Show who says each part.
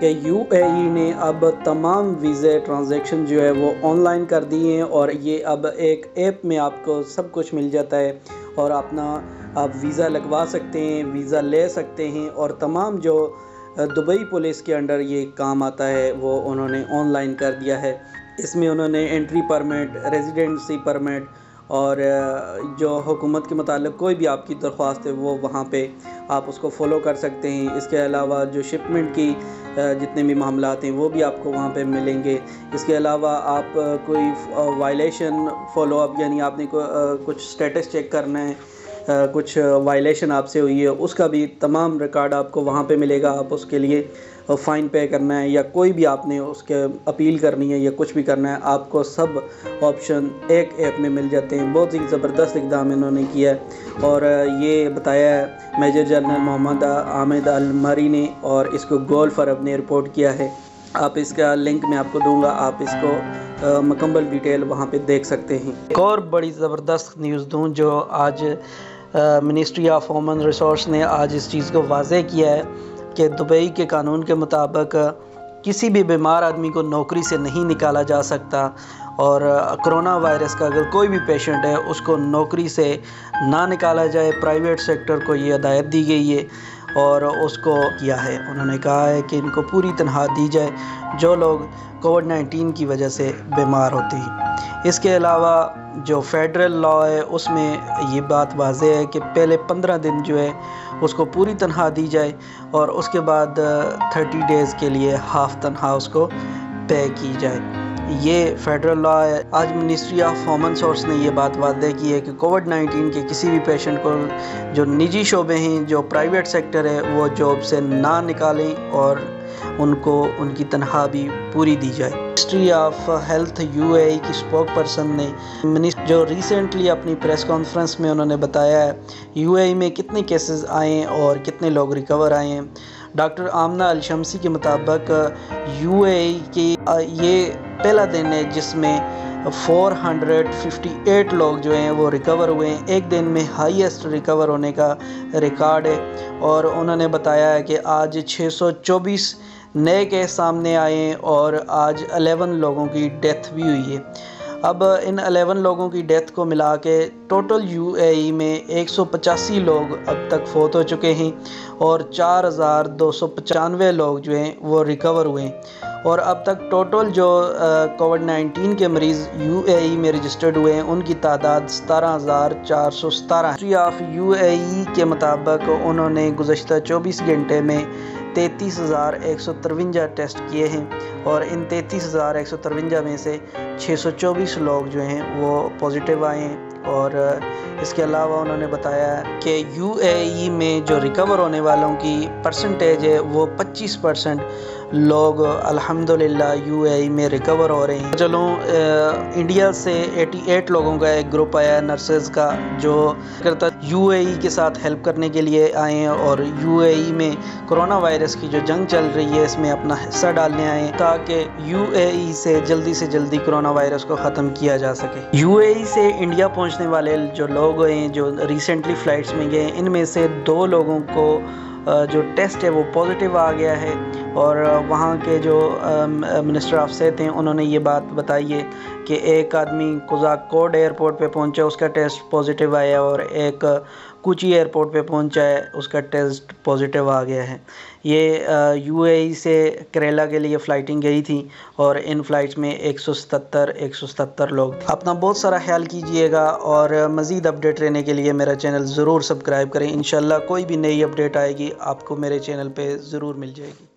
Speaker 1: کہ UAE نے اب تمام ویزے ٹرانزیکشن جو ہے وہ آن لائن کر دی ہیں، اور یہ اب ایک ایپ میں آپ کو سب کچھ مل جاتا ہے، اور آپ ویزا لگوا سکتے ہیں، ویزا لے سکتے ہیں، اور تمام جو دبئی پولیس کے انڈر یہ کام آتا ہے وہ انہوں نے آن لائن کر دیا ہے۔ اس میں انہوں نے انٹری پرمٹ، ریزیڈنسی پرمٹ، اور جو حکومت کے متعلق کوئی بھی آپ کی درخواست ہے وہ وہاں پہ آپ اس کو فالو کر سکتے ہیں۔ اس کے علاوہ جو شپمنٹ کی جتنے بھی معاملات ہیں وہ بھی آپ کو وہاں پہ ملیں گے۔ اس کے علاوہ آپ کوئی وائلیشن فالو اپ، یعنی آپ نے کچھ سٹیٹس چیک کرنا ہے، کچھ وائلیشن آپ سے ہوئی ہے، اس کا بھی تمام ریکارڈ آپ کو وہاں پہ ملے گا۔ آپ اس کے لیے فائن پے کرنا ہے یا کوئی بھی آپ نے اس کے اپیل کرنی ہے یا کچھ بھی کرنا ہے، آپ کو سب آپشن ایک ایپ میں مل جاتے ہیں۔ بہت ہی زبردست اقدام انہوں نے کیا ہے، اور یہ بتایا ہے میجر جنرل محمد عامر المری نے، اور اس کو گولف عرب نے رپورٹ کیا ہے۔ آپ اس کا لنک میں آپ کو دوں گا، آپ اس کو مکمل ڈیٹیل وہاں پہ دیکھ سکتے ہیں۔ ایک اور بڑی زبردست نیوز دوں جو آج منسٹری آف ہیومن ریسورس نے آج اس چیز کو واضح کیا ہے کہ دبئی کے قانون کے مطابق کسی بھی بیمار آدمی کو نوکری سے نہیں نکالا جا سکتا، اور کرونا وائرس کا اگر کوئی بھی پیشنٹ ہے اس کو نوکری سے نہ نکالا جائے۔ پرائیویٹ سیکٹر کو یہ ہدایت دی گئی ہے، اور اس کو کیا ہے، انہوں نے کہا ہے کہ ان کو پوری تنخواہ دی جائے جو لوگ کووڈ-19 کی وجہ سے بیمار ہوتے ہیں۔ اس کے علاوہ جو فیڈرل لا ہے اس میں یہ بات واضح ہے کہ پہلے 15 دن جو ہے اس کو پوری تنخواہ دی جائے، اور اس کے بعد 30 ڈیز کے لیے ہاف تنخواہ اس کو پے کی جائے۔ یہ فیڈرل لا ہے۔ آج منسٹری آف ہیومن سورس نے یہ بات واضح کی ہے کہ کووڈ-19 کے کسی بھی پیشنٹ کو جو نجی شعبے ہیں، جو پرائیویٹ سیکٹر ہے، وہ جاب سے نہ نکالیں، اور ان کو ان کی تنخواہ بھی پوری دی جائے۔ منسٹری آف ہیلتھ UAE کی اسپوک پرسن نے جو ریسنٹلی اپنی پریس کانفرنس میں انہوں نے بتایا ہے UAE میں کتنے کیسز آئے ہیں اور کتنے لوگ ریکور آئے ہیں۔ ڈاکٹر آمنہ الشمسی کے مطابق UAE کی یہ پہلا دن ہے جس میں 458 لوگ جو ہیں وہ ریکور ہوئے ہیں۔ ایک دن میں ہائیسٹ ریکور ہونے کا ریکارڈ ہے، اور انہوں نے بتایا ہے کہ آج 624 نئے کیس سامنے آئے ہیں، اور آج 11 لوگوں کی ڈیتھ بھی ہوئی ہے۔ اب ان 11 لوگوں کی ڈیتھ کو ملا کے ٹوٹل UAE میں 185 لوگ اب تک فوت ہو چکے ہیں، اور 4295 لوگ جو ہیں وہ ریکور ہوئے ہیں، اور اب تک ٹوٹل جو کووڈ-19 کے مریض UAE میں رجسٹرڈ ہوئے ہیں ان کی تعداد 17,417 ہے۔ منسٹری آف UAE کے مطابق انہوں نے گزشتہ 24 گھنٹے میں 33,153 ٹیسٹ کیے ہیں، اور ان 33,153 میں سے 624 لوگ جو ہیں وہ پازیٹیو آئے ہیں۔ اور اس کے علاوہ انہوں نے بتایا کہ UAE میں جو ریکور ہونے والوں کی پرسنٹیج ہے وہ 25% لوگ الحمدللہ UAE میں ریکور ہو رہے ہیں۔ چلو انڈیا سے 88 لوگوں کا ایک گروپ آیا ہے نرسز کا، جو UAE کے ساتھ ہیلپ کرنے کے لیے آئے ہیں، اور UAE میں کرونا وائرس کی جو جنگ چل رہی ہے اس میں اپنا حصہ ڈالنے آئے ہیں تاکہ UAE سے جلدی کرونا وائرس کو ختم کیا جا سکے۔ UAE سے انڈیا پہنچنے والے جو لوگ ہیں جو ریسنٹلی فلائٹس میں گئے، ان میں سے 2 لوگوں کو جو ٹیسٹ ہے وہ پازیٹیو آ گیا ہے، اور وہاں کے جو منسٹر آف صحت ہیں انہوں نے یہ بات بتائی ہے کہ ایک آدمی کوزاکوڈ ایئرپورٹ پہ پہنچا، اس کا ٹیسٹ پازیٹیو آیا، اور ایک کوچی ایئرپورٹ پہ پہنچا ہے، اس کا ٹیسٹ پازیٹیو آ گیا ہے۔ یہ UAE سے کریلا کے لیے فلائٹیں گئی تھیں، اور ان فلائٹس میں 177 لوگ تھے۔ اپنا بہت سارا خیال کیجئے گا، اور مزید اپڈیٹ رہنے کے لیے میرا چینل ضرور سبسکرائب کریں۔ انشاءاللہ کوئی بھی نئی اپڈیٹ آئے گی آپ کو میرے چینل پہ ضرور مل جائے گی۔